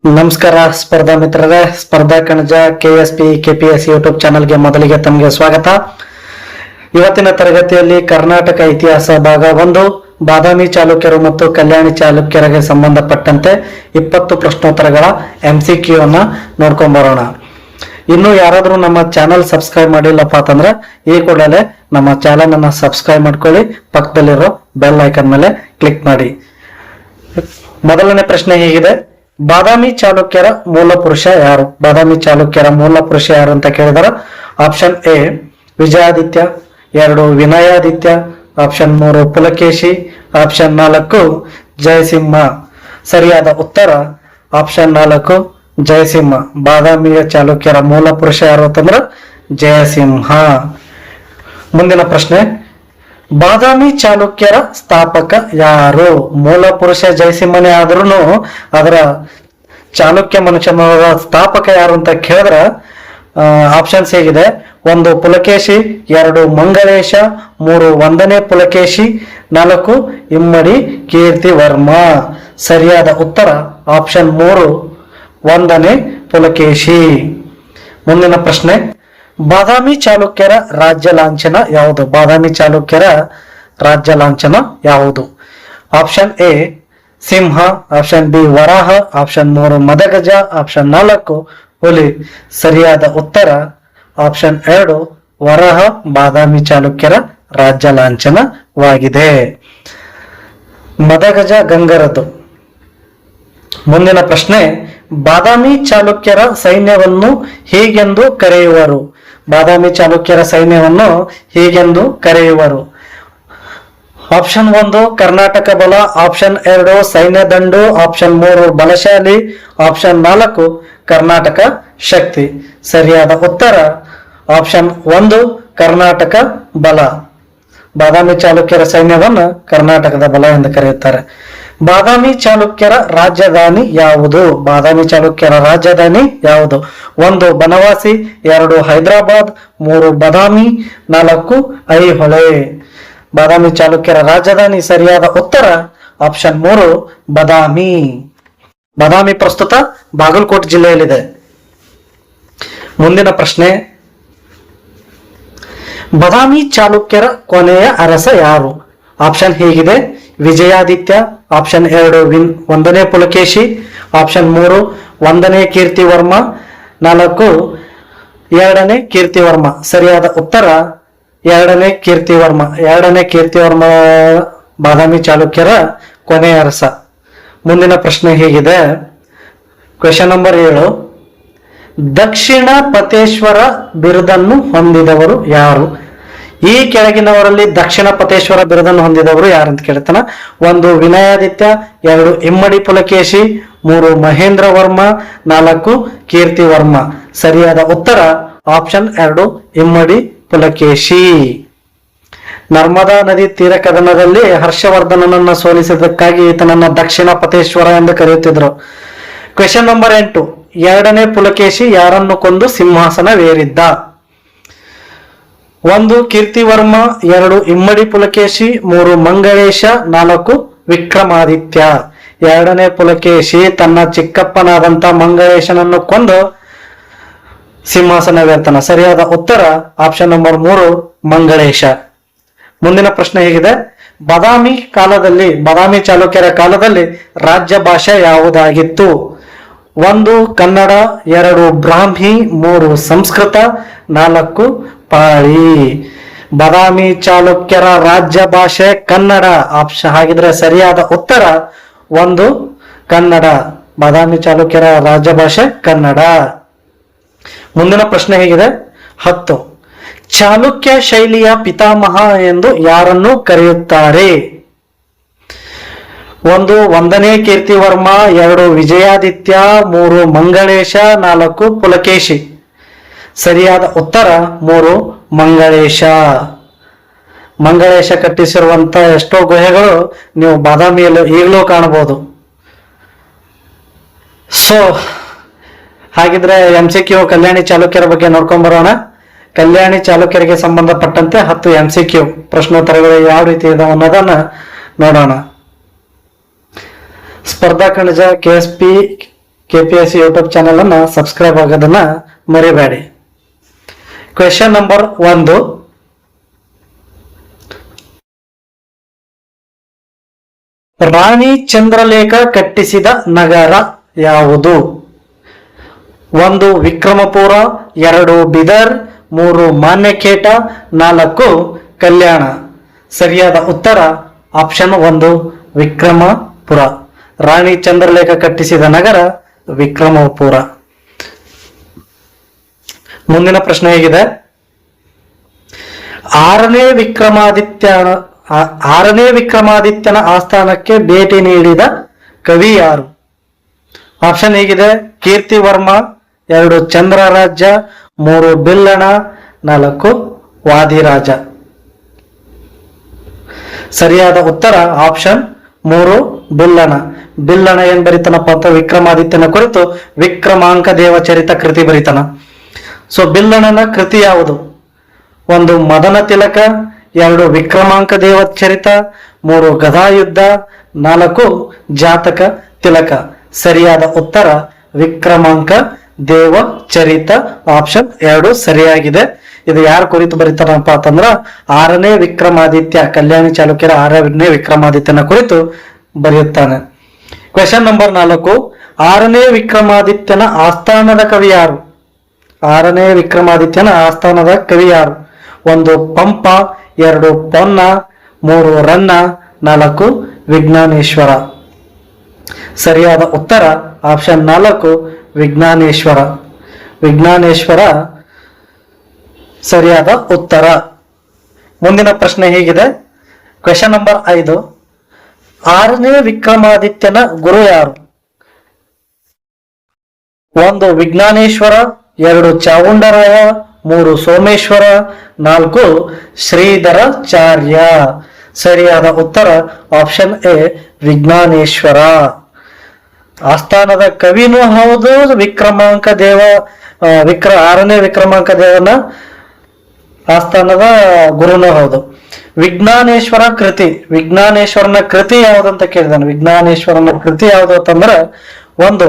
ನಮಸ್ಕಾರ ಸ್ಪರ್ಧಾ ಮಿತ್ರರೇ, ಸ್ಪರ್ಧಾ ಕಣಜ KSP KPS ಯೂಟ್ಯೂಬ್ ಚಾನಲ್ಗೆ ಮೊದಲಿಗೆ ತಮಗೆ ಸ್ವಾಗತ. ಇವತ್ತಿನ ತರಗತಿಯಲ್ಲಿ ಕರ್ನಾಟಕ ಇತಿಹಾಸ ಭಾಗ 1 ಬಾದಾಮಿ ಚಾಲುಕ್ಯರು ಮತ್ತು ಕಲ್ಯಾಣಿ ಚಾಲುಕ್ಯರಿಗೆ ಸಂಬಂಧಪಟ್ಟಂತೆ 20 ಪ್ರಶ್ನೋತ್ತರಗಳ MCQ ಅನ್ನ ನೋಡ್ಕೊಂಡ್ ಬರೋಣ. ಇನ್ನು ಯಾರಾದ್ರೂ ನಮ್ಮ ಚಾನಲ್ ಸಬ್ಸ್ಕ್ರೈಬ್ ಮಾಡಿಲ್ಲಪ್ಪ ಅಂತಂದ್ರೆ ಈ ಕೂಡಲೇ ನಮ್ಮ ಚಾನಲ್ ಅನ್ನ ಸಬ್ಸ್ಕ್ರೈಬ್ ಮಾಡ್ಕೊಳ್ಳಿ, ಪಕ್ಕದಲ್ಲಿರೋ ಬೆಲ್ ಐಕನ್ ಮೇಲೆ ಕ್ಲಿಕ್ ಮಾಡಿ. ಮೊದಲನೇ ಪ್ರಶ್ನೆ ಹೀಗಿದೆ: ಬಾದಾಮಿ ಚಾಲುಕ್ಯರ ಮೂಲ ಪುರುಷ ಯಾರು? ಬಾದಾಮಿ ಚಾಲುಕ್ಯರ ಮೂಲ ಪುರುಷ ಯಾರು ಅಂತ ಕೇಳಿದಾರ. Option A Vijayaditya, 2 Vinayaditya, option 3 Pulakeshi, option 4 Jayasimha. ಸರಿಯಾದ ಉತ್ತರ ಆಪ್ಷನ್ 4 ಜಯಸಿಂಹ. ಬಾದಾಮಿಯ ಚಾಲುಕ್ಯರ ಮೂಲ ಪುರುಷ ಯಾರು ಅಂತಂದ್ರ ಜಯಸಿಂಹ. ಮುಂದಿನ ಪ್ರಶ್ನೆ: ಬಾದಾಮಿ ಚಾಲುಕ್ಯರ ಸ್ಥಾಪಕ ಯಾರು? ಮೂಲ ಪುರುಷ ಜಯಸಿಂಹನೇ ಆದ್ರೂ ಅದರ ಚಾಲುಕ್ಯ ಮನುಷ್ಯನ ಸ್ಥಾಪಕ ಯಾರು ಅಂತ ಕೇಳಿದ್ರ ಆಪ್ಷನ್ಸ್ ಹೇಗಿದೆ: 1 ಪುಲಕೇಶಿ, 2 ಮಂಗಳೇಶ, 3 ಒಂದನೇ ಪುಲಕೇಶಿ, 4 ಇಮ್ಮಡಿ ಕೀರ್ತಿವರ್ಮ. ಸರಿಯಾದ ಉತ್ತರ ಆಪ್ಷನ್ 3 ಒಂದನೇ ಪುಲಕೇಶಿ. ಮುಂದಿನ ಪ್ರಶ್ನೆ: ಬಾದಾಮಿ ಚಾಲುಕ್ಯರ ರಾಜ್ಯ ಲಾಂಛನ ಯಾವುದು? ಬಾದಾಮಿ ಚಾಲುಕ್ಯರ ರಾಜ್ಯ ಲಾಂಛನ ಯಾವುದು? Option A Simha, option B Varaha, option 3 Madagaja, option 4 ಹುಲಿ. ಸರಿಯಾದ ಉತ್ತರ ಆಪ್ಷನ್ 2 ವರಾಹ ಬಾದಾಮಿ ಚಾಲುಕ್ಯರ ರಾಜ್ಯ ಲಾಂಛನವಾಗಿದೆ. ಮದಗಜ ಗಂಗರದು. ಮುಂದಿನ ಪ್ರಶ್ನೆ: ಬಾದಾಮಿ ಚಾಲುಕ್ಯರ ಸೈನ್ಯವನ್ನು ಹೀಗೆಂದು ಕರೆಯುವರು? ಬಾದಾಮಿ ಚಾಲುಕ್ಯರ ಸೈನ್ಯವನ್ನು ಹೀಗೆಂದು ಕರೆಯುವರು? ಆಪ್ಷನ್ 1 ಕರ್ನಾಟಕ ಬಲ, ಆಪ್ಷನ್ 2 ಸೈನ್ಯ ದಂಡು, ಆಪ್ಷನ್ 3 ಬಲಶಾಲಿ, ಆಪ್ಷನ್ 4 ಕರ್ನಾಟಕ ಶಕ್ತಿ. ಸರಿಯಾದ ಉತ್ತರ ಆಪ್ಷನ್ 1 ಕರ್ನಾಟಕ ಬಲ. ಬಾದಾಮಿ ಚಾಲುಕ್ಯರ ಸೈನ್ಯವನ್ನು ಕರ್ನಾಟಕದ ಬಲ ಎಂದು ಕರೆಯುತ್ತಾರೆ. ಬಾದಾಮಿ ಚಾಲುಕ್ಯರ ರಾಜಧಾನಿ ಯಾವುದು? ಬಾದಾಮಿ ಚಾಲುಕ್ಯರ ರಾಜಧಾನಿ ಯಾವುದು? 1 ಬನವಾಸಿ, 2 ಹೈದರಾಬಾದ್, 3 ಬಾದಾಮಿ, 4 ಐಹೊಳೆ. ಬಾದಾಮಿ ಚಾಲುಕ್ಯರ ರಾಜಧಾನಿ ಸರಿಯಾದ ಉತ್ತರ ಆಪ್ಷನ್ 3 ಬಾದಾಮಿ. ಬಾದಾಮಿ ಪ್ರಸ್ತುತ ಬಾಗಲಕೋಟೆ ಜಿಲ್ಲೆಯಲ್ಲಿದೆ. ಮುಂದಿನ ಪ್ರಶ್ನೆ: ಬಾದಾಮಿ ಚಾಲುಕ್ಯರ ಕೊನೆಯ ಅರಸ ಯಾರು? ಆಪ್ಷನ್ ಹೀಗಿದೆ: ವಿಜಯಾದಿತ್ಯ, ಆಪ್ಷನ್ 2 ಒಂದನೇ ಪುಲಕೇಶಿ, ಆಪ್ಷನ್ 3 ಒಂದನೇ ಕೀರ್ತಿವರ್ಮ, 4 ಎರಡನೇ ಕೀರ್ತಿವರ್ಮ. ಸರಿಯಾದ ಉತ್ತರ ಎರಡನೇ ಕೀರ್ತಿವರ್ಮ. ಎರಡನೇ ಕೀರ್ತಿವರ್ಮ ಬಾದಾಮಿ ಚಾಲುಕ್ಯರ ಕೊನೆಯ ಅರಸ. ಮುಂದಿನ ಪ್ರಶ್ನೆ ಹೀಗಿದೆ, ಕ್ವೆಶ್ಚನ್ ನಂಬರ್ 7: ದಕ್ಷಿಣ ಪತೇಶ್ವರ ಬಿರುದನ್ನು ಹೊಂದಿದವರು ಯಾರು? ಈ ಕೆಳಗಿನವರಲ್ಲಿ ದಕ್ಷಿಣ ಪತೇಶ್ವರ ಬಿರುದನ್ನು ಹೊಂದಿದವರು ಯಾರಂತ ಕೇಳ್ತಾನ. 1 ವಿನಯಾದಿತ್ಯ, 2 ಇಮ್ಮಡಿ ಪುಲಕೇಶಿ, 3 ಮಹೇಂದ್ರ ವರ್ಮ, 4 ಕೀರ್ತಿವರ್ಮ. ಸರಿಯಾದ ಉತ್ತರ ಆಪ್ಷನ್ 2 ಇಮ್ಮಡಿ ಪುಲಕೇಶಿ. ನರ್ಮದಾ ನದಿ ತೀರ ಕದನದಲ್ಲಿ ಹರ್ಷವರ್ಧನನನ್ನ ಸೋಲಿಸಿದ್ದಕ್ಕಾಗಿ ಈತನನ್ನ ದಕ್ಷಿಣ ಪತೇಶ್ವರ ಎಂದು ಕರೆಯುತ್ತಿದ್ರು. ಕ್ವೆಶ್ಚನ್ ನಂಬರ್ 8: ಎರಡನೇ ಪುಲಕೇಶಿ ಯಾರನ್ನು ಕೊಂದು ಸಿಂಹಾಸನವೇರಿದ್ದ? 1 ಕೀರ್ತಿವರ್ಮ, 2 ಇಮ್ಮಡಿ ಪುಲಕೇಶಿ, 3 ಮಂಗಳೇಶ, 4 ವಿಕ್ರಮಾದಿತ್ಯ. ಎರಡನೇ ಪುಲಕೇಶಿ ತನ್ನ ಚಿಕ್ಕಪ್ಪನಾದಂತ ಮಂಗಳೇಶನನ್ನು ಕೊಂದು ಸಿಂಹಾಸನವೇರ್ತನ. ಸರಿಯಾದ ಉತ್ತರ ಆಪ್ಷನ್ ನಂಬರ್ 3 ಮಂಗಳೇಶ. ಮುಂದಿನ ಪ್ರಶ್ನೆ ಹೇಗಿದೆ: ಬಾದಾಮಿ ಚಾಲುಕ್ಯರ ಕಾಲದಲ್ಲಿ ರಾಜ್ಯ ಭಾಷೆ ಯಾವುದಾಗಿತ್ತು? 1 ಕನ್ನಡ, 2 ಬ್ರಾಹ್ಮಿ, 3 ಸಂಸ್ಕೃತ, 4 ಪಾಳಿ. ಬಾದಾಮಿ ಚಾಲುಕ್ಯರ ರಾಜ್ಯ ಭಾಷೆ ಕನ್ನಡ. ಹಾಗಿದ್ರೆ ಸರಿಯಾದ ಉತ್ತರ 1 ಕನ್ನಡ. ಬಾದಾಮಿ ಚಾಲುಕ್ಯರ ರಾಜ್ಯ ಭಾಷೆ ಕನ್ನಡ. ಮುಂದಿನ ಪ್ರಶ್ನೆ ಹೇಗಿದೆ: 10 ಚಾಲುಕ್ಯ ಶೈಲಿಯ ಪಿತಾಮಹ ಎಂದು ಯಾರನ್ನು ಕರೆಯುತ್ತಾರೆ? 1 ಒಂದನೇ ಕೀರ್ತಿವರ್ಮ, 2 ವಿಜಯಾದಿತ್ಯ, 3 ಮಂಗಳೇಶ, 4 ಪುಲಕೇಶಿ. ಸರಿಯಾದ ಉತ್ತರ 3 ಮಂಗಳೇಶ. ಮಂಗಳೇಶ ಕಟ್ಟಿಸಿರುವಂತ ಎಷ್ಟೋ ಗುಹೆಗಳು ನೀವು ಬಾದಾಮಿಯಲ್ಲಿ ಈಗಲೂ ಕಾಣಬಹುದು. ಸೊ ಹಾಗಿದ್ರೆ MCQ ಕಲ್ಯಾಣಿ ಚಾಲುಕ್ಯರ ಬಗ್ಗೆ ನೋಡ್ಕೊಂಡ್ ಬರೋಣ. ಕಲ್ಯಾಣಿ ಚಾಲುಕ್ಯರಿಗೆ ಸಂಬಂಧಪಟ್ಟಂತೆ 10 MCQ ಪ್ರಶ್ನೋತ್ತರಗಳು ಯಾವ ರೀತಿ ಇದಾವೆ ಅನ್ನೋದನ್ನ ನೋಡೋಣ. ಸ್ಪರ್ಧಾ ಕಣಜ KSP KPSC ಯೂಟ್ಯೂಬ್ ಚಾನಲ್ ಅನ್ನ ಸಬ್ಸ್ಕ್ರೈಬ್ ಆಗೋದನ್ನ ಮರಿಬೇಡಿ. ಕ್ವೆಶ್ಚನ್ ನಂಬರ್ 1, ರಾಣಿ ಚಂದ್ರಲೇಖ ಕಟ್ಟಿಸಿದ ನಗರ ಯಾವುದು? 1 ವಿಕ್ರಮಪುರ, 2 ಬಿದರ್, 3 ಮಾನ್ಯಖೇಟ, 4 ಕಲ್ಯಾಣ. ಸರಿಯಾದ ಉತ್ತರ ಆಪ್ಷನ್ 1 ವಿಕ್ರಮಪುರ. ರಾಣಿ ಚಂದ್ರಲೇಖ ಕಟ್ಟಿಸಿದ ನಗರ ವಿಕ್ರಮಪುರ. ಮುಂದಿನ ಪ್ರಶ್ನೆ ಹೇಗಿದೆ? ಆರನೇ ವಿಕ್ರಮಾದಿತ್ಯನ ಆಸ್ಥಾನಕ್ಕೆ ಭೇಟಿ ನೀಡಿದ ಕವಿ ಯಾರು? ಆಪ್ಷನ್ ಹೇಗಿದೆ: ಕೀರ್ತಿವರ್ಮ, 2 ಚಂದ್ರರಾಜ, 3 ಬಿಲ್ಲಣ, 4 ವಾದಿರಾಜ. ಸರಿಯಾದ ಉತ್ತರ ಆಪ್ಷನ್ 3 ಬಿಲ್ಲಣ. ಬಿಲ್ಲಣ ಏನ್ ಬರಿತಾನಪ್ಪ ಅಂತ ವಿಕ್ರಮಾದಿತ್ಯನ ಕುರಿತು ವಿಕ್ರಮಾಂಕ ದೇವಚರಿತ ಕೃತಿ ಬರಿತಾನ. ಸೊ ಬಿಲ್ಲಣನ ಕೃತಿ ಯಾವುದು? 1 ಮದನ ತಿಲಕ, 2 ವಿಕ್ರಮಾಂಕ ದೇವಚರಿತ, 3 ಗದಾಯುದ್ಧ, 4 ಜಾತಕ ತಿಲಕ. ಸರಿಯಾದ ಉತ್ತರ ವಿಕ್ರಮಾಂಕ ದೇವಚರಿತ ಆಪ್ಷನ್ 2 ಸರಿಯಾಗಿದೆ. ಇದು ಯಾರ ಕುರಿತು ಬರೀತಾರಪ್ಪ ಅಂತಂದ್ರ 6ನೇ ವಿಕ್ರಮಾದಿತ್ಯ, ಕಲ್ಯಾಣಿ ಚಾಲುಕ್ಯರ 6ನೇ ವಿಕ್ರಮಾದಿತ್ಯನ ಕುರಿತು ಬರೆಯುತ್ತಾನೆ. ಕ್ವೆಶ್ಚನ್ ನಂಬರ್ 4, 6ನೇ ವಿಕ್ರಮಾದಿತ್ಯನ ಆಸ್ಥಾನದ ಕವಿ ಯಾರು? 6ನೇ ವಿಕ್ರಮಾದಿತ್ಯನ ಆಸ್ಥಾನದ ಕವಿ ಯಾರು? 1 ಪಂಪ, 2 ಪೊನ್ನ, 3 ರನ್ನ, 4 ವಿಜ್ಞಾನೇಶ್ವರ. ಸರಿಯಾದ ಉತ್ತರ ಆಪ್ಷನ್ 4 ವಿಜ್ಞಾನೇಶ್ವರ. ವಿಜ್ಞಾನೇಶ್ವರ ಸರಿಯಾದ ಉತ್ತರ. ಮುಂದಿನ ಪ್ರಶ್ನೆ ಹೀಗಿದೆ. ಕ್ವೆಶ್ಚನ್ ನಂಬರ್ 5, 6ನೇ ವಿಕ್ರಮಾದಿತ್ಯನ ಗುರು ಯಾರು? 1 ವಿಜ್ಞಾನೇಶ್ವರ, 2 ಚಾವುಂಡರಾಯ, 3 ಸೋಮೇಶ್ವರ, 4 ಶ್ರೀಧರಾಚಾರ್ಯ. ಸರಿಯಾದ ಉತ್ತರ ಆಪ್ಷನ್ ಎ ವಿಜ್ಞಾನೇಶ್ವರ. ಆಸ್ಥಾನದ ಕವಿನೂ ಹೌದು, ವಿಕ್ರಮಾಂಕ ದೇವ 6ನೇ ವಿಕ್ರಮಾಂಕ ದೇವನ ಆಸ್ಥಾನದ ಗುರುನೂ ಹೌದು. ವಿಜ್ಞಾನೇಶ್ವರ ಕೃತಿ, ವಿಜ್ಞಾನೇಶ್ವರನ ಕೃತಿ ಯಾವುದಂತ ಕೇಳಿದಾನೆ. ವಿಜ್ಞಾನೇಶ್ವರನ ಕೃತಿ ಯಾವುದು ಅಂತಂದ್ರೆ 1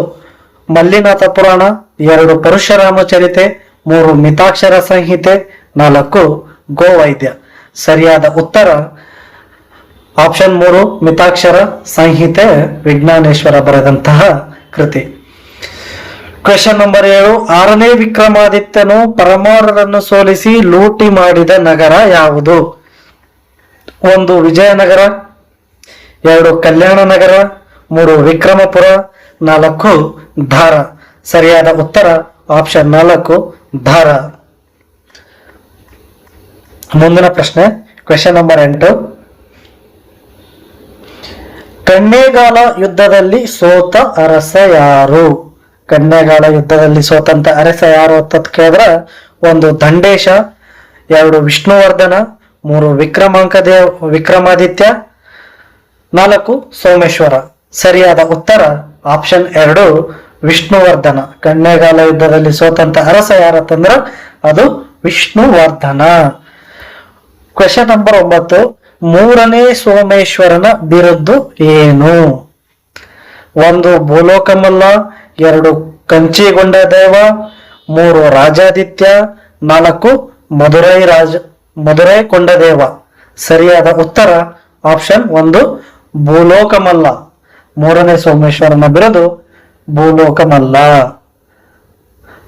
ಮಲ್ಲಿನಾಥ ಪುರಾಣ, 2 ಪರಶುರಾಮ ಚರಿತೆ, 3 ಮಿತಾಕ್ಷರ ಸಂಹಿತೆ, 4 ಗೋವೈದ್ಯ. ಸರಿಯಾದ ಉತ್ತರ ಆಪ್ಷನ್ 3 ಮಿತಾಕ್ಷರ ಸಂಹಿತೆ ವಿಜ್ಞಾನೇಶ್ವರ ಬರೆದಂತಹ ಕೃತಿ. ಕ್ವೆಶ್ಚನ್ ನಂಬರ್ 7, 6ನೇ ವಿಕ್ರಮಾದಿತ್ಯನು ಪರಮಾರರನ್ನು ಸೋಲಿಸಿ ಲೂಟಿ ಮಾಡಿದ ನಗರ ಯಾವುದು? 1 ವಿಜಯನಗರ, 2 ಕಲ್ಯಾಣ ನಗರ, 3 ವಿಕ್ರಮಪುರ, 4 ಧಾರ. ಸರಿಯಾದ ಉತ್ತರ ಆಪ್ಷನ್ 4 ಧಾರ. ಮುಂದಿನ ಪ್ರಶ್ನೆ ಕ್ವೆಶ್ಚನ್ ನಂಬರ್ 8, ಕಣ್ಣೇಗಾಲ ಯುದ್ಧದಲ್ಲಿ ಸೋತ ಅರಸ ಯಾರು? ಕಣ್ಣೇಗಾಲ ಯುದ್ಧದಲ್ಲಿ ಸೋತಂತ ಅರಸ ಯಾರು ಅಂತ ಕೇಳಿದ್ರ 1 ದಂಡೇಶ, 2 ವಿಷ್ಣುವರ್ಧನ, 3 ವಿಕ್ರಮಾದಿತ್ಯ, 4 ಸೋಮೇಶ್ವರ. ಸರಿಯಾದ ಉತ್ತರ ಆಪ್ಷನ್ 2 ವಿಷ್ಣುವರ್ಧನ. ಕಣ್ಣೇಗಾಲ ಯುದ್ಧದಲ್ಲಿ ಸೋತಂತ ಅರಸ ಯಾರತ್ತಂದ್ರ ಅದು ವಿಷ್ಣುವರ್ಧನ. ಕ್ವೆಶ್ಚನ್ ನಂಬರ್ 9, 3ನೇ ಸೋಮೇಶ್ವರನ ಬಿರುದು ಏನು? 1 ಭೂಲೋಕಮಲ್ಲ, 2 ಕಂಚಿಗೊಂಡ ದೇವ, 3 ರಾಜಾದಿತ್ಯ, 4 ಮಧುರೈ ಕೊಂಡದೇವ. ಸರಿಯಾದ ಉತ್ತರ ಆಪ್ಷನ್ 1 ಭೂಲೋಕಮಲ್ಲ. 3ನೇ ಸೋಮೇಶ್ವರನ ಬಿರುದು ಭೂಲೋಕಮಲ್ಲ.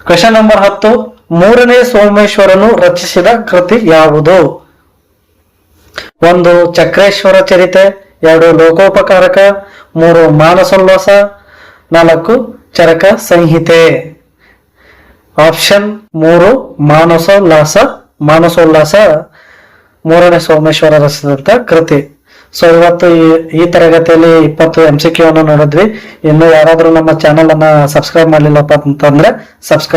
ಕ್ವೆಶ್ಚನ್ ನಂಬರ್ 10, 3ನೇ ಸೋಮೇಶ್ವರನು ರಚಿಸಿದ ಕೃತಿ ಯಾವುದು? 1 ಚಕ್ರೇಶ್ವರ ಚರಿತೆ, 2 ಲೋಕೋಪಕಾರಕ, 3 ಮಾನಸೋಲ್ಲಾಸ, 4 ಚರಕ ಸಂಹಿತೆ. ಆಪ್ಷನ್ 3 ಮಾನಸೋಲ್ಲಾಸ 3ನೇ ಸೋಮೇಶ್ವರ ರಚಿಸಿದಂತ ಕೃತಿ. ಸೊ ಇವತ್ತು ಈ ತರಗತಿಯಲ್ಲಿ 20 MCQ ಅನ್ನು ನೋಡಿದ್ವಿ. ಇನ್ನು ಯಾರಾದ್ರೂ ನಮ್ಮ ಚಾನೆಲ್ ಅನ್ನ ಸಬ್ಸ್ಕ್ರೈಬ್ ಮಾಡಲಿಲ್ಲಪ್ಪ ಅಂತಂದ್ರೆ ಸಬ್ಸ್ಕ್ರೈಬ್